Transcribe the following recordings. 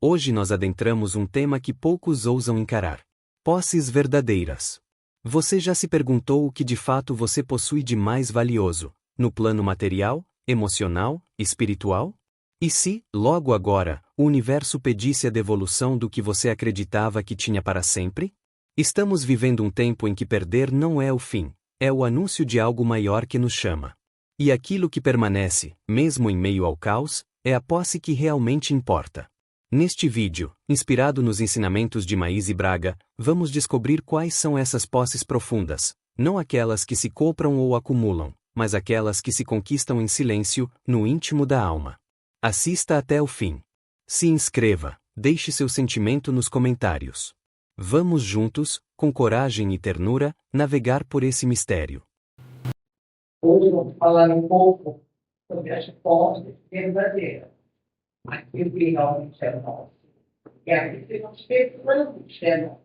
Hoje nós adentramos um tema que poucos ousam encarar: posses verdadeiras. Você já se perguntou o que de fato você possui de mais valioso, no plano material, emocional, espiritual? E se, logo agora, o universo pedisse a devolução do que você acreditava que tinha para sempre? Estamos vivendo um tempo em que perder não é o fim, é o anúncio de algo maior que nos chama. E aquilo que permanece, mesmo em meio ao caos, é a posse que realmente importa. Neste vídeo, inspirado nos ensinamentos de Maíse Braga, vamos descobrir quais são essas posses profundas, não aquelas que se compram ou acumulam, mas aquelas que se conquistam em silêncio, no íntimo da alma. Assista até o fim. Se inscreva, deixe seu sentimento nos comentários. Vamos juntos, com coragem e ternura, navegar por esse mistério. Hoje eu vou falar um pouco sobre as posses verdadeiras, aquilo que realmente é nosso. E aquilo que nós pensamos que é nosso.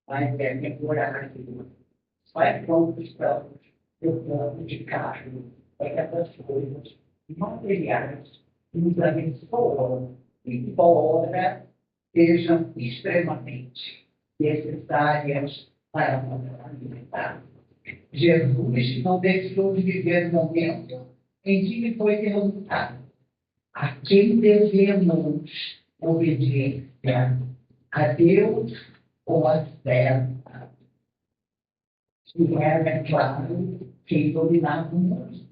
Mas é temporário. Vai conquistamos o plano de carne, essas coisas materiais que nos abençoam, embora sejam extremamente necessárias para a alimentar. Jesus não deixou de viver o momento em que lhe foi perguntado: a quem devemos obediência? A Deus ou a César? E era, claro, quem dominava o mundo.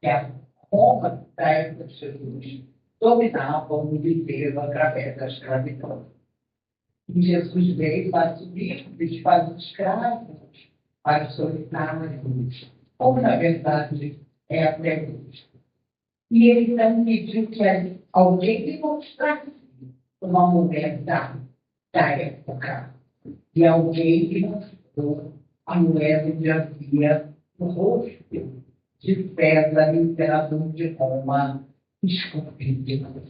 E a Roma, da época de Jesus, dominava o mundo inteiro através da escravidão. E Jesus veio para subir para os escravos, para os solitários, como na verdade é até hoje. E ele então pediu que alguém lhe mostrasse uma mulher da época. E alguém lhe mostrou a mulher onde havia o rosto de César, imperador de Roma, esculpido.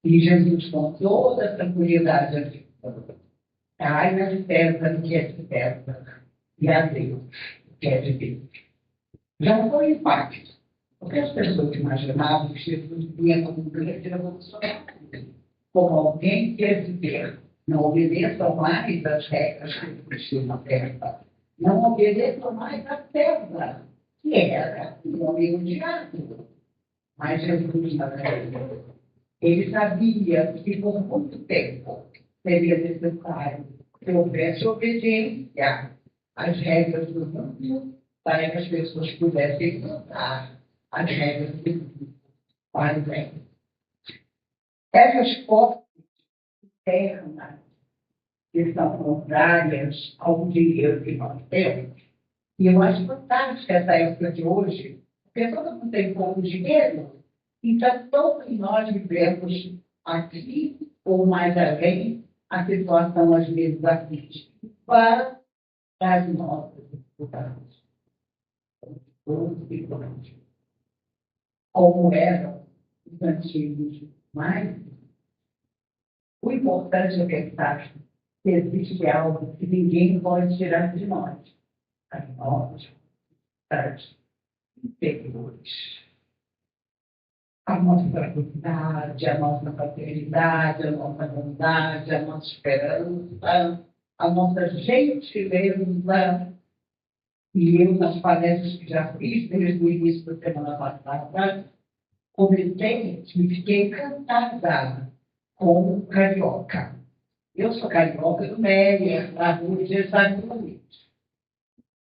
E Jesus, com toda a tranquilidade, disse: cai a César que é de César, e a Deus que é de Deus. Já foi impacto, porque as pessoas imaginavam que Jesus vinha como um grande revolucionário, como alguém que ia dizer: não obedeçam mais as regras que existiam na terra, não obedeçam mais a César, que era um homem odiado. Mas Jesus, na verdade, ele sabia que por muito tempo seria necessário que houvesse obediência às regras do mundo para que as pessoas pudessem mudar as regras do mundo para o bem. Essas forças internas que são contrárias ao dinheiro que nós temos, e eu acho fantástico essa época de hoje, porque todo mundo tem pouco dinheiro, então todos nós vivemos aqui ou mais além a situação às vezes aflige para as nossas dificuldades. Como eram os antigos mais. O importante é pensar que existe algo que ninguém pode tirar de nós, as nossas vontades interiores. A nossa tranquilidade, a nossa paternidade, a nossa bondade, a nossa esperança, a nossa gentileza. E eu, nas palestras que já fiz, desde o início da semana passada, comentei que fiquei encantada com o carioca. Eu sou carioca do Mélia, da rua de Jesus.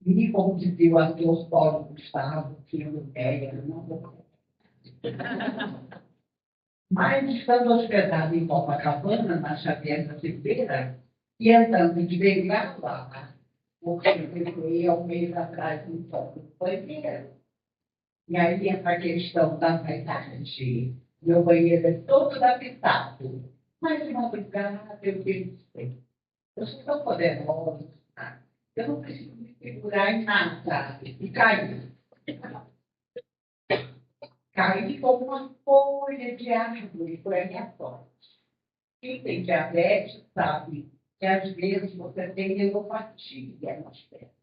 E como dizia o ator Paulo Gustavo, filho do Mélia, não vou. Mas estando hospedado em Copacabana, na Xavier da Silveira, e andando de bengala, porque eu fui há um mês atrás no toque do banheiro. E aí entra a questão da vaidade. Meu banheiro é todo adaptado. Mas de madrugada eu pensei: eu sou tão poderosa, eu não preciso me segurar em nada. E caí. Caí como uma folha de árvore, foi a minha sorte. Quem tem diabetes sabe que às vezes você tem neuropatia nas pernas.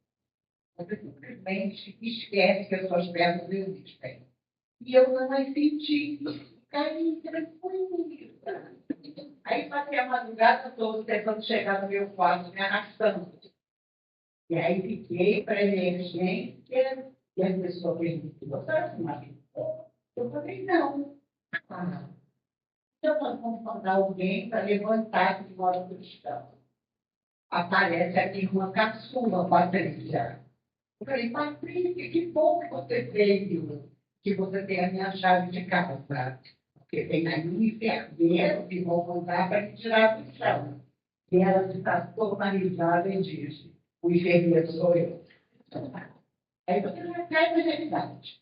Você simplesmente esquece que as suas pernas existem. E eu não as senti. Caí tranquila. Aí passei a madrugada toda tentando chegar no meu quarto, me arrastando. E aí fiquei para emergência, e a pessoa perguntou, você é uma Eu falei, não. Ah, então nós vamos mandar alguém para levantar que mora no chão. Aparece a minha irmã caçula, Patrícia. Eu falei, Patrícia, que bom que você veio, que você tem a minha chave de casa. Porque tem aí um enfermeiro que vão mandar para me tirar do chão. E ela está toda risada e disse, o enfermeiro sou eu. Aí você não cai na realidade.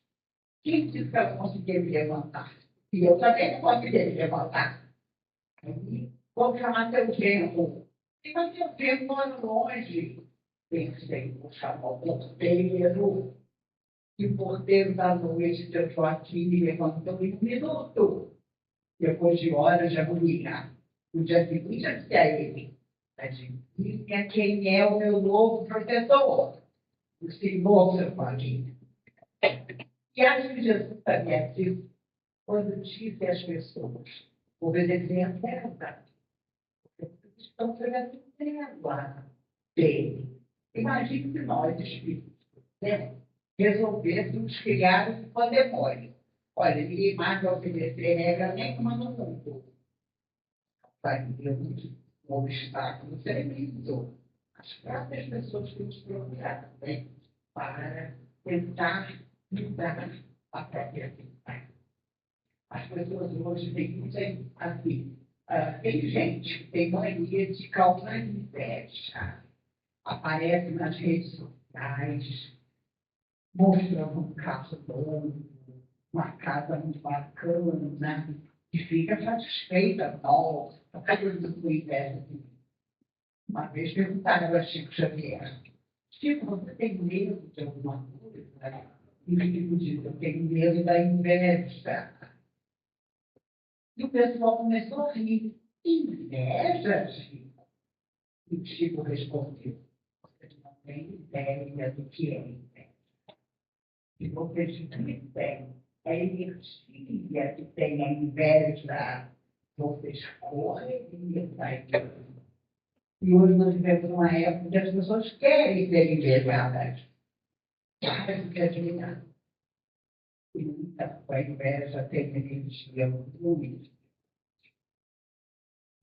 Quem disse que ela conseguia me levantar? E eu também não conseguia me levantar. Aí, vou chamar seu genro. E mas seu genro mora longe. Pensei, vou chamar o porteiro. E o porteiro da noite, seu Joaquim, me levantou em 1 minuto. Depois de horas de agonia. No dia seguinte, eu disse a ele, adivinha quem é o meu novo protetor? O senhor, seu Joaquim. E acho que Jesus também disse, quando disse às pessoas, obedecer a terra, estão fazendo treva dele. Imagine se nós, espíritos, né, resolvêssemos criar um pandemônio. Olha, ninguém mais vai obedecer regra nenhuma no mundo. Faríamos um obstáculo tremendo. As próprias pessoas que nos procuraram, né, para tentar mudar a própria vida. As pessoas hoje têm, assim, tem gente que tem mania de causar inveja. Aparece nas redes sociais, mostrando um carro novo, uma casa muito bacana, e fica satisfeita. Nossa, cadê o inveja? Uma vez perguntaram a Chico Xavier, Chico, você tem medo de alguma coisa? E o Chico disse, eu tenho medo da inveja. E o pessoal começou a rir. Inveja, Chico? E o Chico respondeu, você não tem ideia do que é inveja. E vocês não têm. A energia que tem a inveja, vocês correm e saem. E hoje nós vivemos uma época que as pessoas querem ser invejadas. Querem ser admiradas. E então, a inveja tem energia muito.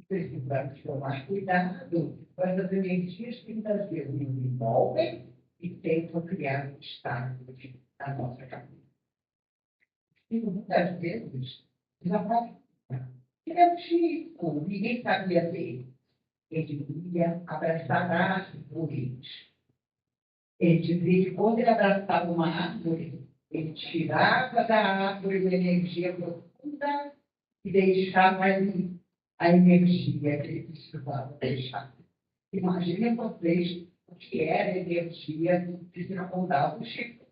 Precisamos tomar cuidado com essas energias que muitas vezes nos envolvem e tentam criar um estado na nossa cabeça. E muitas vezes desaparece. Ele é um Chico, ninguém sabia dele. Ele ia abraçar árvores. Ele dizia que quando ele abraçava uma árvore, ele tirava da árvore uma energia profunda e deixava ali a energia que ele precisava deixar. Imaginem vocês o que era a energia que se acordava o Chico.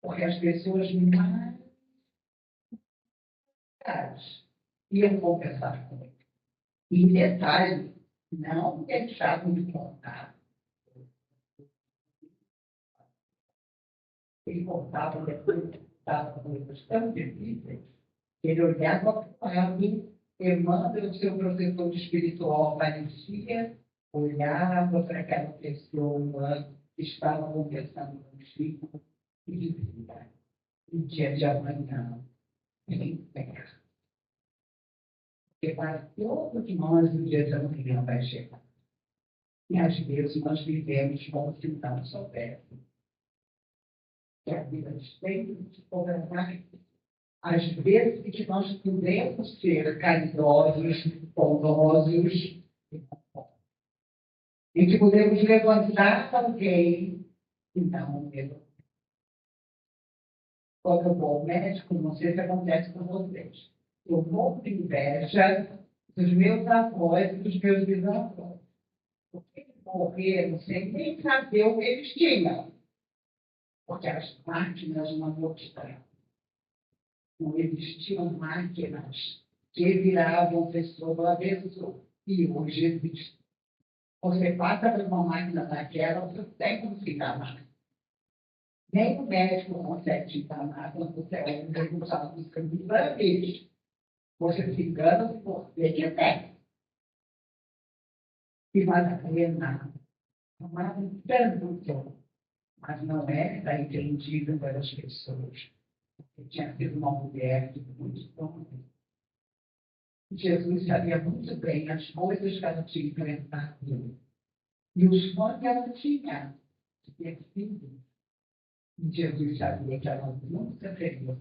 Porque as pessoas mais iam conversar com ele. E, em detalhe, não deixavam de contar. Ele contava depois, estava coisas tão difíceis, que ele olhava para o lado, Emmanuel, o seu professor espiritual, aparecia, olhava para aquela pessoa que estava conversando com o Chico e dizia, no dia de amanhã, em terra. Porque para todos nós o dia de amanhã vai chegar. E às vezes nós vivemos como se não soubéssemos. Que a vida tem de programar. Às vezes que nós podemos ser caridosos, bondosos, e que podemos levantar alguém e não mesmo. Quando eu vou ao médico, não sei se acontece com vocês. Eu morro de inveja dos meus avós e dos meus bisavós. Porque eles morreram sem nem saber o que eles tinham. Porque as máquinas não mostraram. Não existiam máquinas que viravam pessoa avesso. E hoje existe. Você passa por uma máquina daquela, você tem como ficar mais. Nem o médico consegue te enganar quando você é um resultado dos caminhos. Você se engana porque que tem. que vale a pena amar tanto, mas não era entendido pelas pessoas. Eu tinha sido uma mulher de muito bom. Jesus sabia muito bem as coisas que ela tinha enfrentado e os sonhos que ela tinha de ter filho. E Jesus sabia que ela nunca teria.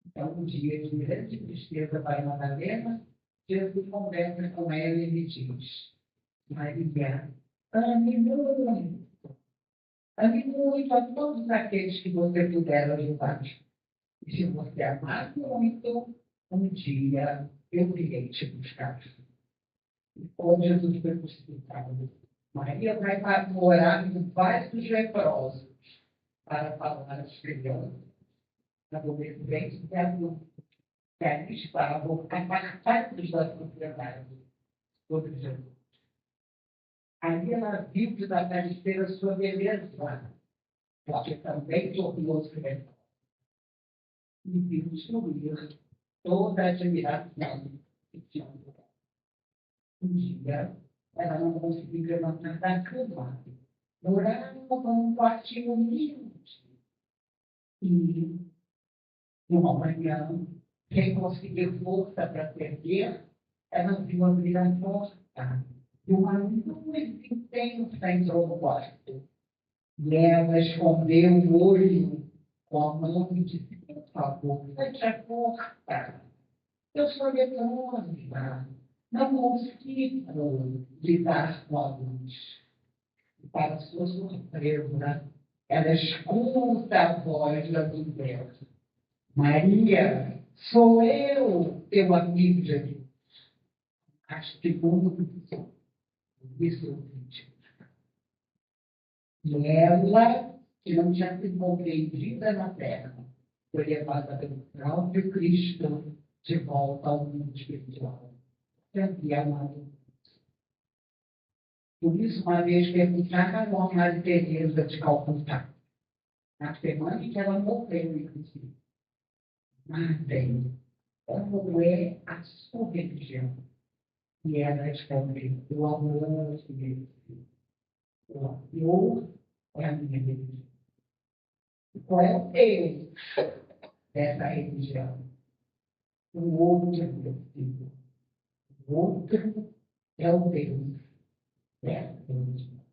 Então, um dia de grande tristeza para Madalena, Jesus conversa com ela e lhe diz: Maria, ame muito a todos aqueles que você puder ajudar. E se você amar muito, um dia eu irei te buscar. E quando Jesus foi crucificado, Maria vai morar no Vale dos Leprosos para falar às crianças, adolescentes e adultos, que ali estavam apartados da sociedade sobre Jesus. Ali ela viu desaparecer a sua beleza, porque também tornou-se leprosa. E viu destruir toda a admiração que tinha por ela. Um dia, ela não conseguiu levantar da cama, morava num quartinho humilde. E, numa manhã, sem conseguir força para perder, ela viu abrir a porta. E uma luz intensa entrou no quarto. E ela escondeu o olho com a mão e disse: por favor, feche a porta. Eu sou leprosa. Não consigo lidar com a luz. E, para sua surpresa, ela escuta a voz da mulher: Maria, sou eu, teu amigo Jesus. Acho que muito isso. E ela, que não tinha sido compreendida na terra, foi levada pelo próprio Cristo de volta ao mundo espiritual. Sempre amado. Por isso, uma vez perguntaram a Maria Teresa de Calcutá, na semana em que ela morreu, inclusive: Madre, como é a sua religião? E ela respondeu: o amor de Deus. O amor é a minha religião. E qual é o Deus dessa religião? O outro é meu filho. O outro é o Deus dessa religião.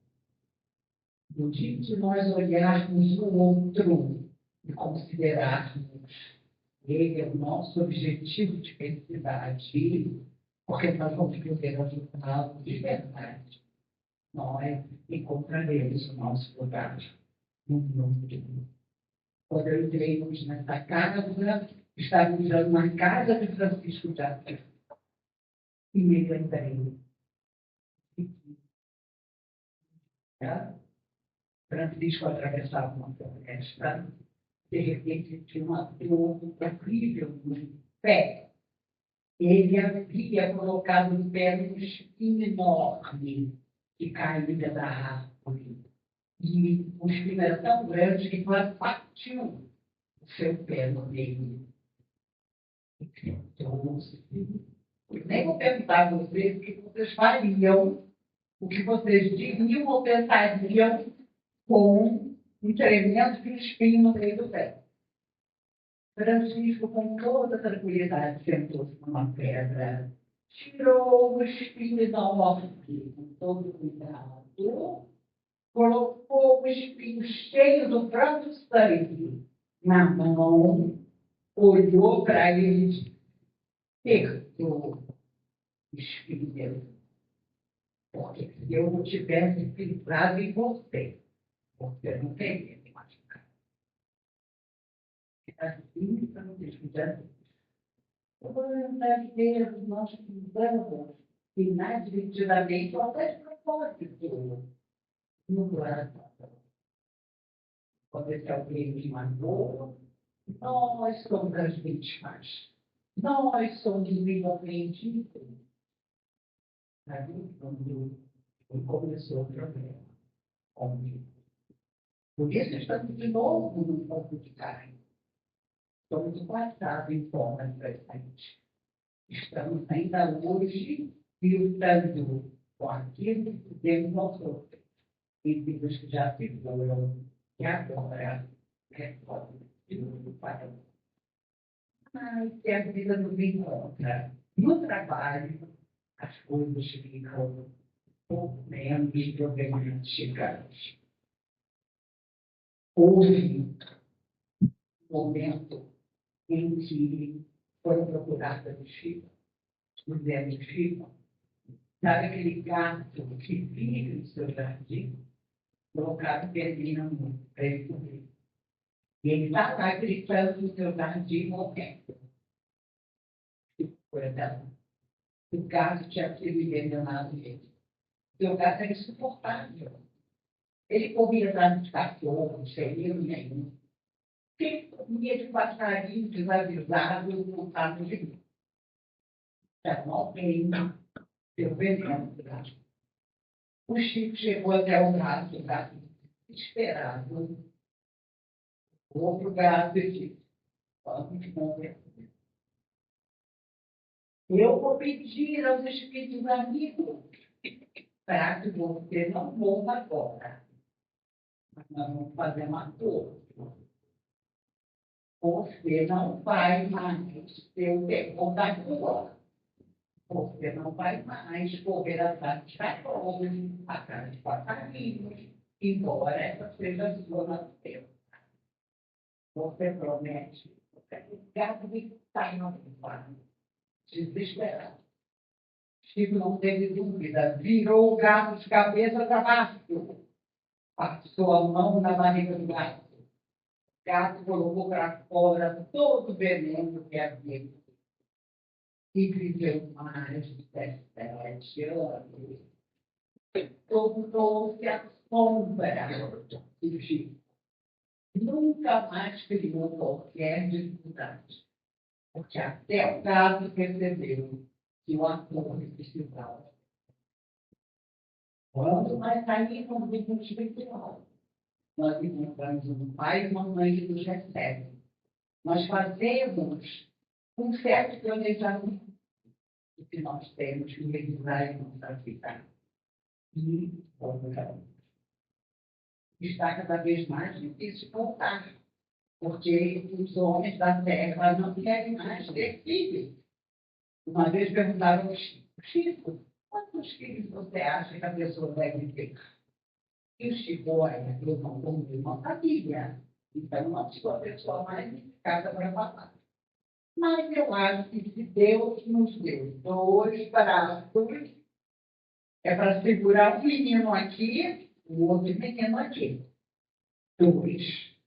No dia que nós olharmos o outro e considerarmos ele é o nosso objetivo de felicidade, porque nós vamos poder ajudá-lo de verdade. Nós encontraremos o nosso lugar no mundo. Quando eu entrei nessa casa, estávamos na casa de Francisco de Assis. E me lembrei. Francisco atravessava uma floresta, de repente tinha uma dor terrível no pé. Ele havia colocado o pé num espinho enorme que caía da árvore. E o espinho era tão grande que quase partiu o seu pé no meio. Então, nem vou perguntar a vocês o que vocês fariam, o que vocês diriam ou pensariam com um tremendo de espinho no meio do pé. Francisco, com toda tranquilidade, sentou-se numa pedra, tirou o espinho enorme, com todo cuidado, colocou o espinho cheio do próprio sangue na mão, olhou para ele e disse: perdoa, espinho, porque se eu não tivesse pisado em você, você não teria me machucado. Assim, Francisco já disse: quantas vezes nós pisamos inadvertidamente ou até de propósito no coração? Quando esse alguém nos magoou, nós somos as vítimas. Nós somos os inofendidos. Aí, quando começou o problema comigo. Por isso estamos de novo no ponto de carne. Estamos do passado em forma presente. Estamos ainda hoje lutando com aquilo que temos aos outros, e vidas que já se foram, que agora retornam de novo para nós. Mas se a vida nos encontra no trabalho, as coisas ficam um pouco menos problemáticas. Houve um momento em que foram procuradas os filhos, dizendo filho, sabe aquele gato que vive no seu jardim? O gato termina muito para ele comer. E ele está lá gritando no seu jardim, morrendo. O gato tinha sido envenenado nele. E o gato era insuportável. Ele corria atrás dos cachorros, sem erro nenhum. Ele comia de passarinho desavisado, voltado de mim. Então, alguém deu veneno do gato. O Chico chegou até o gato desesperado. O outro gato disse: vamos morrer. Eu vou pedir aos espíritos amigos para que você não morra agora. Mas nós vamos fazer um acordo. Você não vai mais ter o tempo da rua. Você não vai mais correr atrás de cachorros, atrás de passarinhos, embora essa seja a sua natureza. Você promete, você gato que está no ocupado, desesperado. Chico não teve dúvida, virou o gato de cabeça para baixo, passou a mão na barriga do gato. O gato colocou para fora todo o veneno que havia e viveu mais de 17 anos. Tornou-se a sombra do Chico. Nunca mais criou qualquer dificuldade, porque até o gato percebeu que o ator precisava. Quando nós saímos do mundo espiritual, nós encontramos um pai e uma mãe que nos recebem. Nós fazemos um certo planejamento do que nós temos que realizar em nossa vida. E está cada vez mais difícil voltar, porque os homens da terra não querem mais ter filhos. Uma vez perguntaram ao Chico, quantos filhos você acha que a pessoa deve ter? E o Chico, olha, eu não tenho uma família, então não sou a pessoa mais indicada para falar. Mas eu acho que se Deus nos deu 2 braços, é para segurar um menino aqui, o outro menino aqui. 2.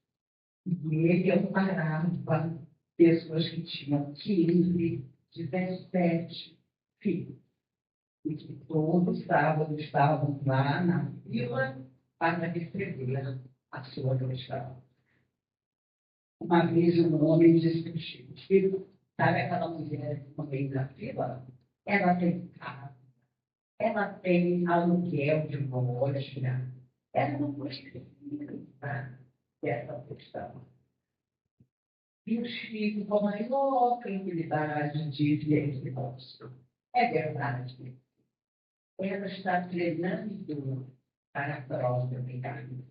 E ele amparava pessoas que tinham 15, 17 filhos. E que todos sábados estavam lá na vila para receber a sua cristã. Uma vez um homem disse para o Chico, sabe aquela mulher que no meio da fila? Ela tem casa, ela tem aluguel de loja, ela não precisa dessa questão. E o Chico, com a maior tranquilidade, disse a esse moço, é verdade, ela está treinando para a prova do engano.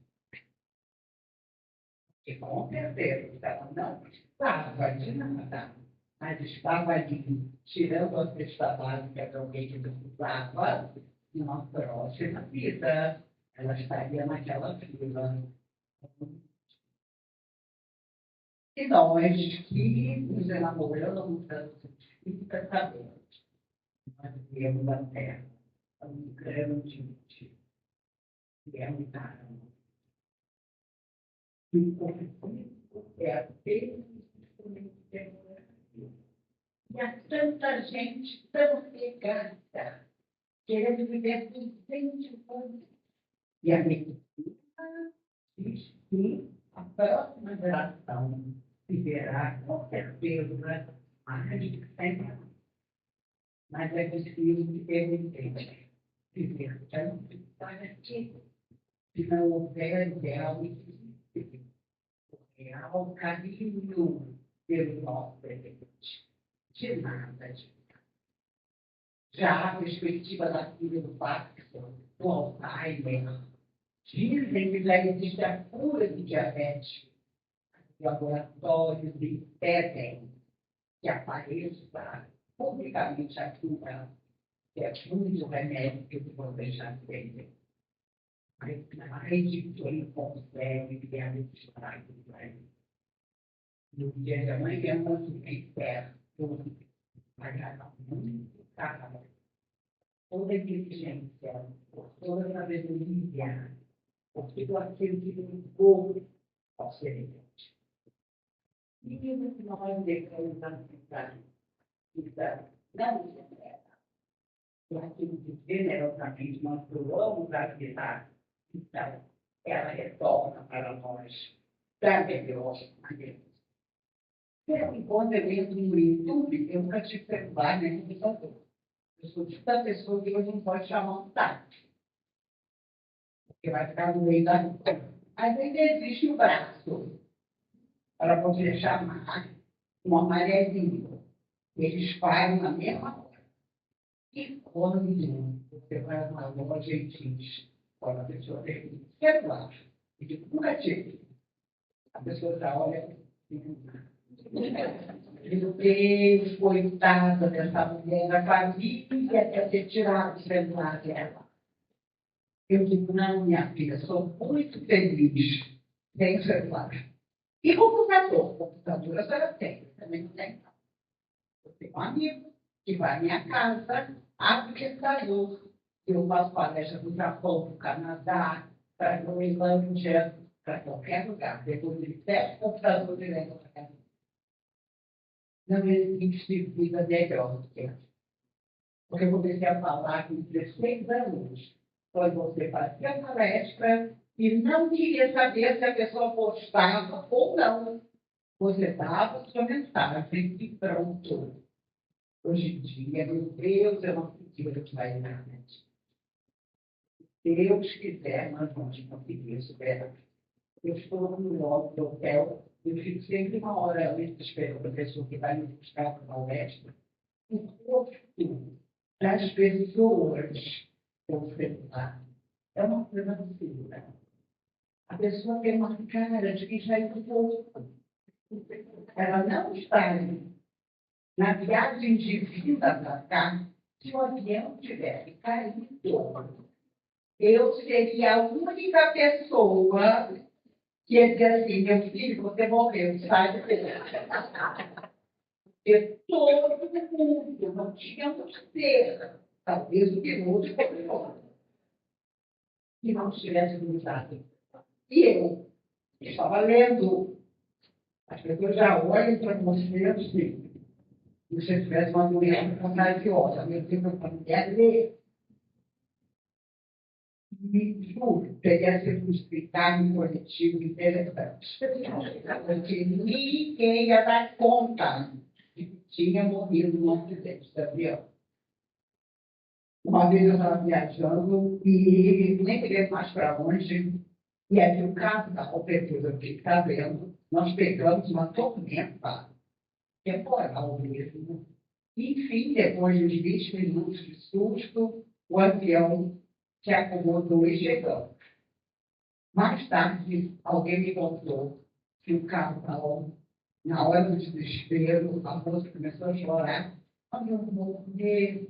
E com certeza, ela não estava de nada, mas estava ali, tirando a cesta básica de alguém que precisava, e uma próxima vida, ela estaria naquela fila. E nós que nos enamoramos e sabemos, nós vivemos a terra, um grande que é um carro. E o conflito é apenas instrumento temporário. E há tanta gente tão pegada, querendo viver com 20 anos. E a medicina diz que a próxima geração viverá, com certeza, mais de 100 anos. Mas é preciso permitir viver tanto para aqui, se não houver ideal e real carinho pelo nosso presente. De nada, Já a perspectiva da filha do Parkinson, do Alzheimer, dizem que já existe a cura do diabetes. Os laboratórios impedem que apareça publicamente a cura, que é muito remédio que vocês já têm. Mas mais de quem consegue realizar isso aí. No dia de amanhã, nós fiquemos perto, pagar muito caro. Toda a inteligência, toda a sabedoria, por tudo aquilo que ligou ao ser humano. E que nós devemos aceitar, não secreta. E aquilo que generosamente nós doamos à vida, então, ela retorna para nós da melhor maneira. Quando eu entro no YouTube, eu nunca tive celular nem computador. Eu sou de tanta pessoa que hoje não pode chamar um táxi, porque vai ficar no meio da rua. Mas ainda existe o braço para poder chamar um amarelinho. Eles param na mesma hora. E quando você vai a uma loja e diz, quando a pessoa tem celular, e diz, nunca tive, a pessoa já olha meu Deus, coitada dessa mulher, a família quer ter tirado o celular dela. Eu digo, não, minha filha, sou muito feliz sem celular. E computador? Computador a senhora tem, também não tem. Eu tenho um amigo que vai à minha casa, abre o computador. Eu faço palestra do Japão, do Canadá, para a Groenlândia, para qualquer lugar. Depois ele pega o computador direto para casa. Não existe vida melhor do que essa. Porque eu comecei a falar com 16 anos, quando você fazia palestra e não queria saber se a pessoa gostava ou não. Você dava sua mensagem e pronto. Hoje em dia, meu Deus, eu não acredito que vai nada. Se Deus quiser, nós vamos conseguir superar. Eu estou no lobby do hotel, eu fico sempre uma hora antes esperando a pessoa que vai me buscar para a palestra. O rosto das pessoas com celular é uma coisa absurda. A pessoa tem uma cara de que já é um pouco. Ela não está ali. Na viagem de vinda para cá, se o avião tivesse caído, eu seria a única pessoa que ia dizer assim, meu filho, você morreu, sai do porque todo mundo não tinha certeza, talvez o piloto que não estivesse usado. E eu estava lendo, as pessoas já olham para você assim, se você tivesse uma doença contagiosa, meu Deus, eu quero ler. Me juro, teria sido um explicado coletivo interessante. Porque ninguém ia dar conta de que tinha morrido num acidente de avião. Uma vez eu estava viajando e nem me lembro mais para onde, e aí o casal, depois eu fiquei sabendo, nós pegamos uma tormenta temporal mesmo. Enfim, depois de 20 minutos de susto, o avião se acomodou e chegamos. Mais tarde, alguém me contou que o casal, na hora do desespero, a moça começou a chorar. Mas eu vou morrer.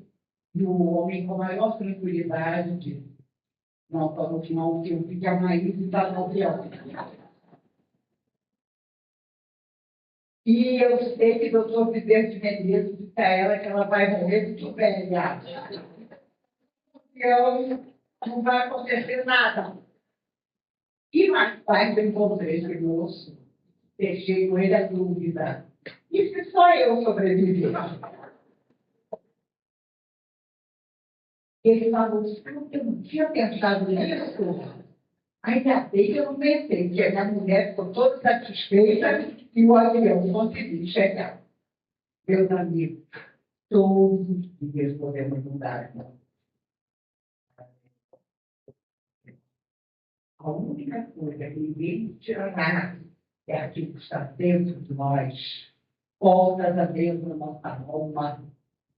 E o homem, com a maior tranquilidade, disse: não, para no final, que eu fique a Maísa está no avião. E eu sei que o doutor Fidel de Menezes disse a ela que ela vai morrer muito velha. Então, não vai acontecer nada. E mais tarde eu encontrei esse moço, deixei com ele a dúvida. E se só eu sobreviver? Ele falou, eu não tinha pensado nisso. Ainda bem que eu não pensei, que a minha mulher ficou toda satisfeita e o avião conseguiu chegar. Meus amigos, todos os dias podemos mudar. A única coisa que ninguém tirará é aquilo que está dentro de nós, portas a dentro da nossa alma,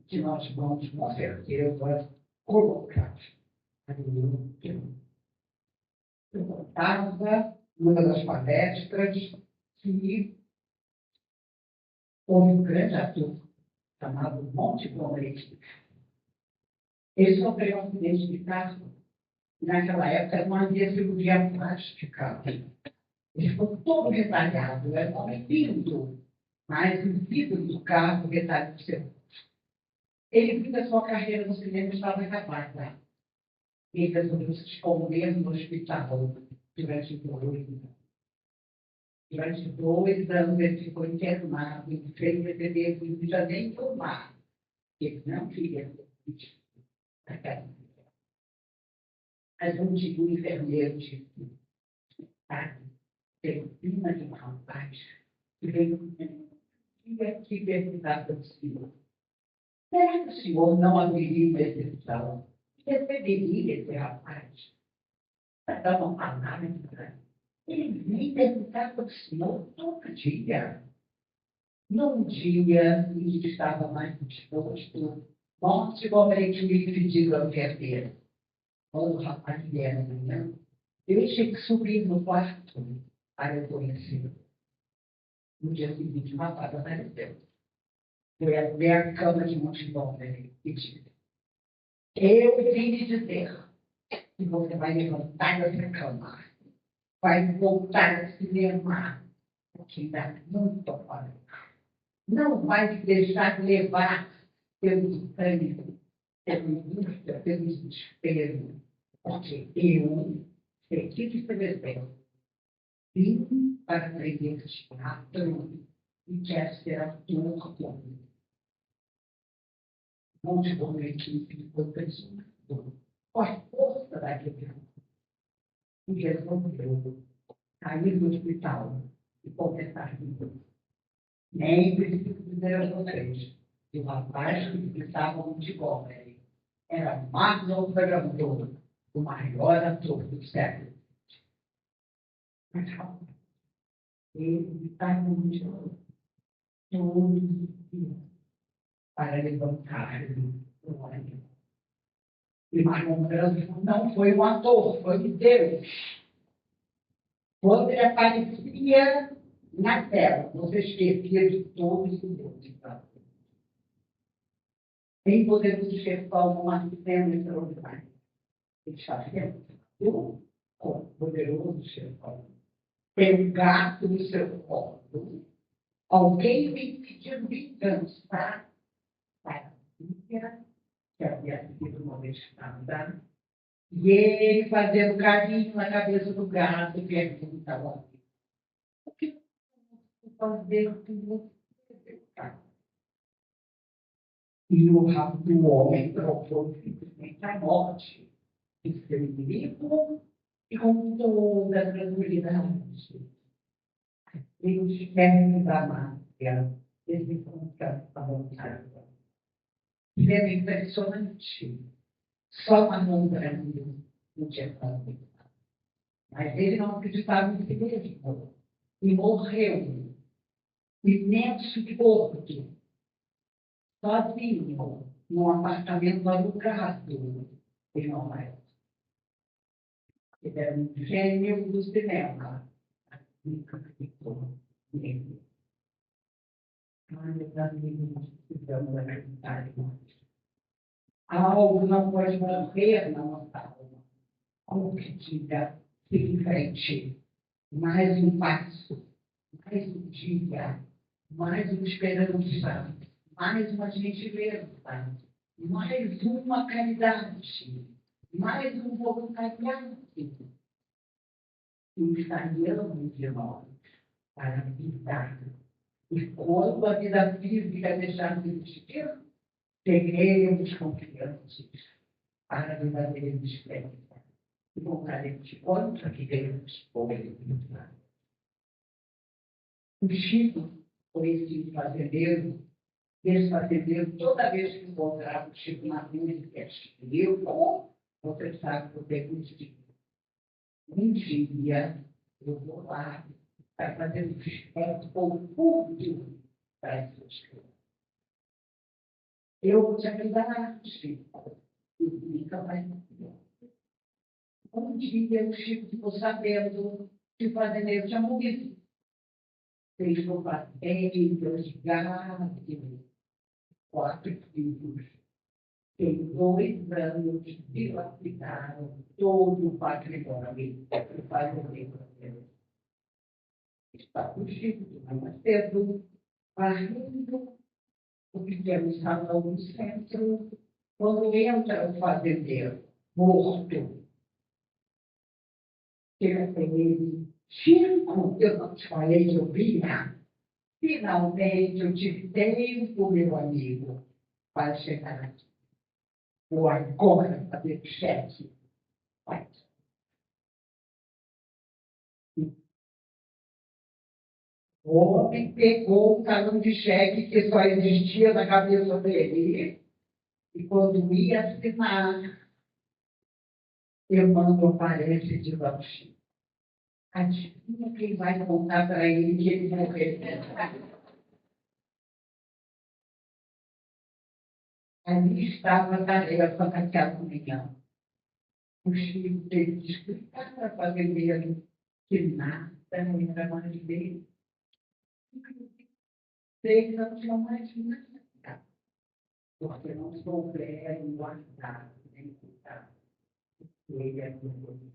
que nós vamos, com certeza, colocar. Eu contava numa das palestras que houve um grande ator chamado Montgomery. Ele sofreu um acidente de carro. Naquela época não havia cirurgia plástica. Ele ficou todo retalhado, era um homem lindo, mas o vidro do carro retalhou o seu. Ele viu que a sua carreira no cinema estava acabada. Ele resolveu se esconder no hospital durante 2 anos. Durante 2 anos ele ficou internado, sem receber visita nenhuma. Ele não queria ser visto naquela vida. Mas um dia o enfermeiro disse, tem uma de um rapaz que veio aqui perguntar para o senhor. Será que o senhor não abriria uma exceção? Receberia esse rapaz? Para dar uma palavra. Ele vem perguntar para o senhor todo dia. Num dia em que estava mais disposto, Montgomery me pediu ao enfermeiro. Quando o rapaz vier amanhã, deixe que subir no quarto para eu conhecê-lo. No dia seguinte, o rapaz apareceu. Foi até a cama de Montgomery e disse, eu vim lhe dizer que você vai levantar dessa cama, vai voltar a se lembrar, porque ainda muito a fazer. Não vai se deixar levar pelo pânico, pela angústia, pelo desespero, porque eu sei que escrever. Vim para aprender teatro e quer ser ator como Montgomery que ficou pressionado com a força da guerra e resolveu sair do hospital e começar de novo. Nem preciso dizer a vocês que o rapaz que estava no Montgomery era Marlon Brando, o maior ator do século. Mas calma, ele estava no Montgomery todos os dias para levantar o óleo. E Marlon Brando não foi um ator, foi Deus. Quando ele aparecia na tela, você esquecia de todos os outros. Nem podemos esquecer uma cena extraordinária. Ele está vendo o poderoso chefão. Tem um gato no seu colo. Alguém me pediu vingança para a filha, que havia sido molestada. E ele fazendo carinho na cabeça do gato, perguntava: o que eu fazer com você, gato? E o homem provou simplesmente a morte de seu inimigo e com toda a tranquilidade. Eles querem da máfia, eles encontram a vontade. E é impressionante. Só Marlon Brando não tinha falado. Mas ele não acreditava em si mesmo. E morreu, imenso de gordo, sozinho, num apartamento alugado em Nova York. Ele era um gênio do cinema. Nunca ficou nele. Ai, meus amigos, precisamos acreditar em nós. Algo não pode morrer na nossa alma. Algo que diga, siga em frente. Mais um passo, mais um dia, mais uma esperança, mais uma gentileza, mais uma caridade, mais um voluntariado. E estaríamos de nós para a vida. E quando a vida física deixar de existir, teremos confianças para a verdadeira experiência. E voltaremos de conta que teremos por ele. O Chico foi esse fazendeiro. Esse fazendeiro, toda vez que encontrava o Chico na rua, ele dizia: você sabe que eu tenho um dia. Um dia eu vou lá para fazer um desconto com o público para as suas crianças. Eu vou te ajudar, Chico. E nunca vai. Um dia o Chico ficou sabendo que o fazendeiro tinha morrido. Fez no papel, de 4 filhos. Em 2 anos, dilapidaram todo o patrimônio do fazendeiro. Está o Chico, mais cedo, varrendo o pequeno salão do centro, quando entra o fazendeiro, morto. Chega para ele, Chico, eu não te falei que eu vinha. Finalmente eu tive tempo, meu amigo, para chegar aqui. Vou agora fazer cheque. Vai. O homem pegou um talão de cheque que só existia na cabeça dele e quando ia assinar, Emmanuel aparece e diz ao Chico, adivinha quem vai contar para ele que ele morreu? Ali estava a tarefa daquela manhã. O Chico teve que explicar para a fazendeira que nada era mais dele. Eles não tinham mais nada, porque não souberam guardar nem cuidar. Ele é muito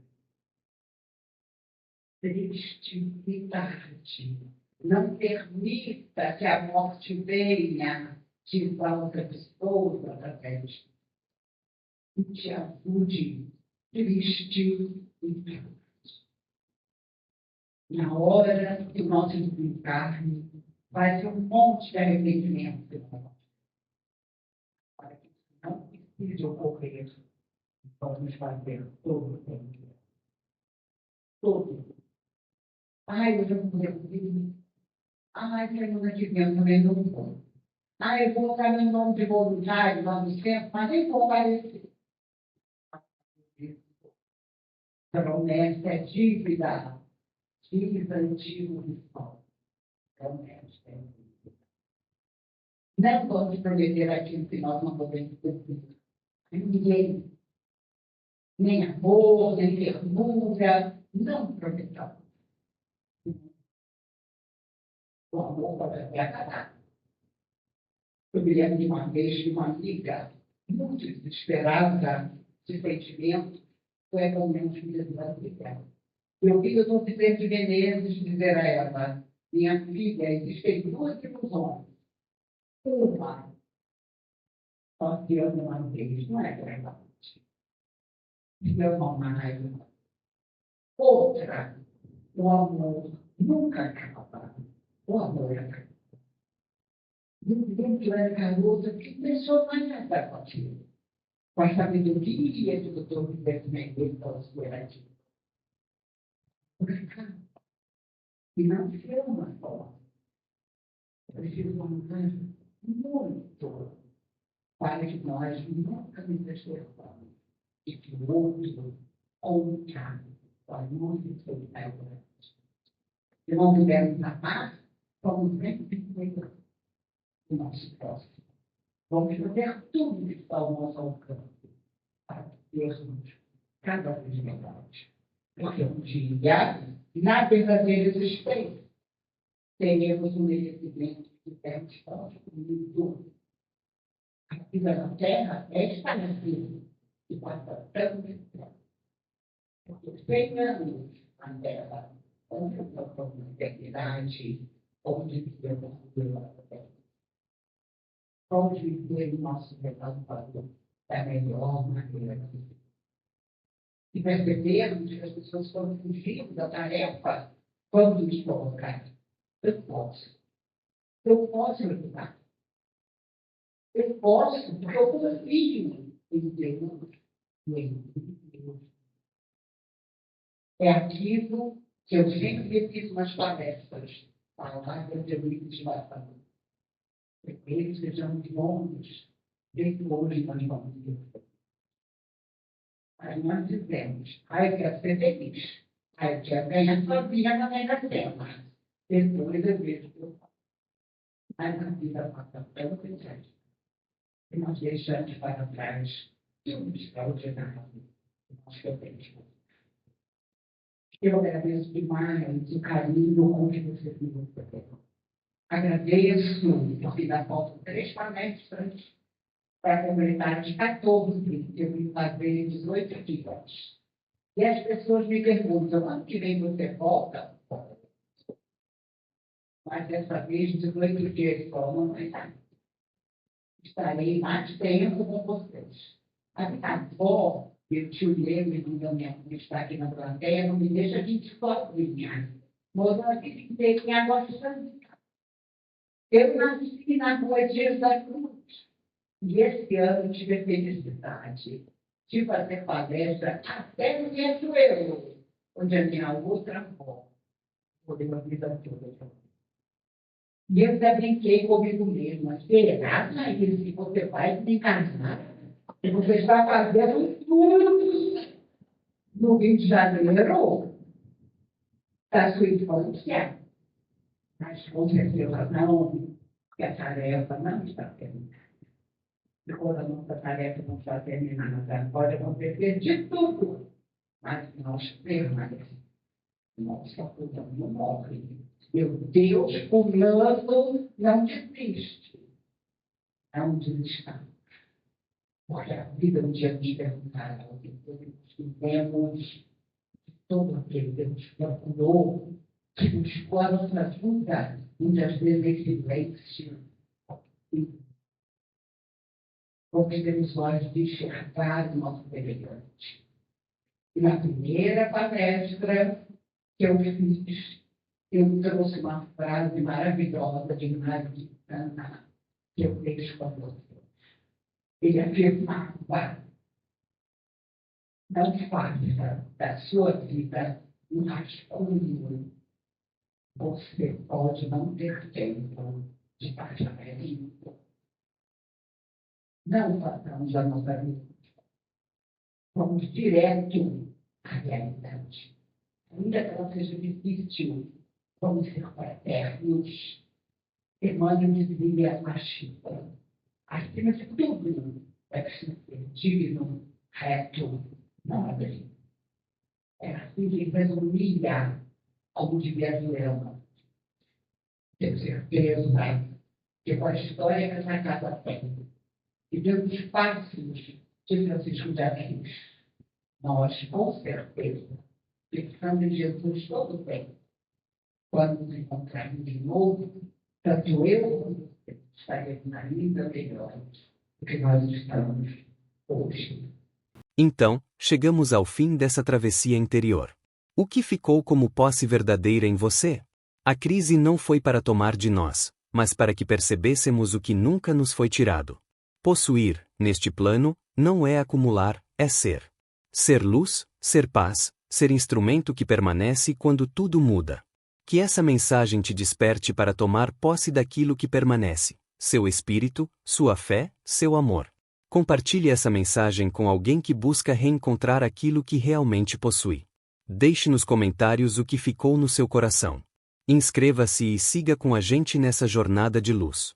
triste e tarde. Não permita que a morte venha de outra pessoa através de e te ajude triste e tarde. Na hora do nosso desencarne, vai ser um monte de arrependimento. Para que não precise ocorrer, vamos fazer todo o tempo. Todo. Ai, eu já não consigo. Ai, semana que vem eu também não vou. Ai, eu vou botar meu nome de voluntário lá no centro, mas nem vou aparecer. Promessa é dívida. Dívida antigo do sol. Promessa é dívida. Não vamos prometer aquilo que nós não podemos cumprir. Ninguém. Nem amor, nem ternura. Não prometamos. O amor pode me acabar. Eu me lembro de uma vez de uma amiga muito desesperada de sentimento, foi a menos mesmo da vida. Eu fiz o Conselheiro de Menezes dizer a ela, minha filha, existem 2 ilusões. Uma, só se ama uma vez, não é verdade. Se ama mais. Outra, o amor nunca acaba. O amor acaba. Dentro da garota que pensou mais nada contigo. Com a sabedoria do doutor Roberto Mendes pós-liberativo. E não ser uma forma. Preciso mandar muito para que nós nunca nos esqueçamos de que o outro conta com a nossa solidariedade. Se não pudermos amar, vamos sempre cuidar do nosso próximo. Vamos fazer tudo que está ao nosso alcance para termos cada vez melhores. Porque um dia, na verdadeira existência, teremos um merecimento que temos construído. A vida na Terra é estabelecida e passa tão tempo. Porque 100 anos na Terra, onde nós somos na eternidade, onde vivemos pela Terra, onde viver o nosso resultado da melhor maneira possível. E percebemos que as pessoas foram fugindo da tarefa quando nos colocaram. Eu posso ajudar. Eu posso, porque eu confio em Deus e em Deus. É aquilo que eu sempre fiz nas palestras, falar de administração. Primeiro sejamos bons, depois nós vamos ver. Aí nós dizemos, eu quero ser feliz. Aí eu quero ganhar sozinha na Mega Sena. Depois eu vejo o que eu faço. Mas a vida passa pelo presente. E nós deixamos para trás tudo extraordinário que nós podemos. Eu agradeço demais o carinho com que você viu. Agradeço, porque ainda faltam 3 palestras para completar os 14 que eu vim fazer em 18 dias. E as pessoas me perguntam, ano que vem você volta? Mas dessa vez, 18 dias só, não é nada. Estarei mais tempo com vocês. A minha avó, e o tio Leme, que está aqui na plateia, não me deixa de sozinha. Morou a vida inteira em Água Santa. Eu nasci na Rua Dias da Cruz. E esse ano tive a felicidade de fazer palestra até no Riachuelo, onde a minha outra avó morreu a vida toda. E eu já brinquei comigo mesma. Será, Laís, que você vai me casar? E você está fazendo tudo no Rio de Janeiro da sua infância. Mas com certeza não, que a tarefa não está terminada. E quando a nossa tarefa não está terminada, pode acontecer de tudo. Mas nós permanecemos. Nossa puta não morre. Meu Deus, o plano não desiste. Não desistamos. Porque a vida um dia nos perguntará o que fizemos de todo aquele que nos procurou, que buscou a nossa vida, muitas vezes em silêncio. Porque temos olhos de enxergar o nosso semelhante. E na primeira palestra que eu fiz, eu trouxe uma frase maravilhosa de Maria Ana, que eu deixo com você. Ele afirmava: não faça da sua vida um rascunho. Você pode não ter tempo de passar limpo. Não façamos a nossa vida. Vamos direto à realidade. Ainda que ela seja difícil, vamos ser fraternos. Emmanuel dizia a Chica: acima de tudo, é preciso ser digno, reto, nobre. É assim que resumia como devia ser uma. Tenho certeza que com a história que essa casa tem, e pelos passos de Francisco de Assis, nós, com certeza, pensando em Jesus todo o tempo, quando nos encontrarmos de novo, tanto eu como você estaremos na vida melhor do que nós estamos hoje. Então, chegamos ao fim dessa travessia interior. O que ficou como posse verdadeira em você? A crise não foi para tomar de nós, mas para que percebêssemos o que nunca nos foi tirado. Possuir, neste plano, não é acumular, é ser. Ser luz, ser paz, ser instrumento que permanece quando tudo muda. Que essa mensagem te desperte para tomar posse daquilo que permanece, seu espírito, sua fé, seu amor. Compartilhe essa mensagem com alguém que busca reencontrar aquilo que realmente possui. Deixe nos comentários o que ficou no seu coração. Inscreva-se e siga com a gente nessa jornada de luz.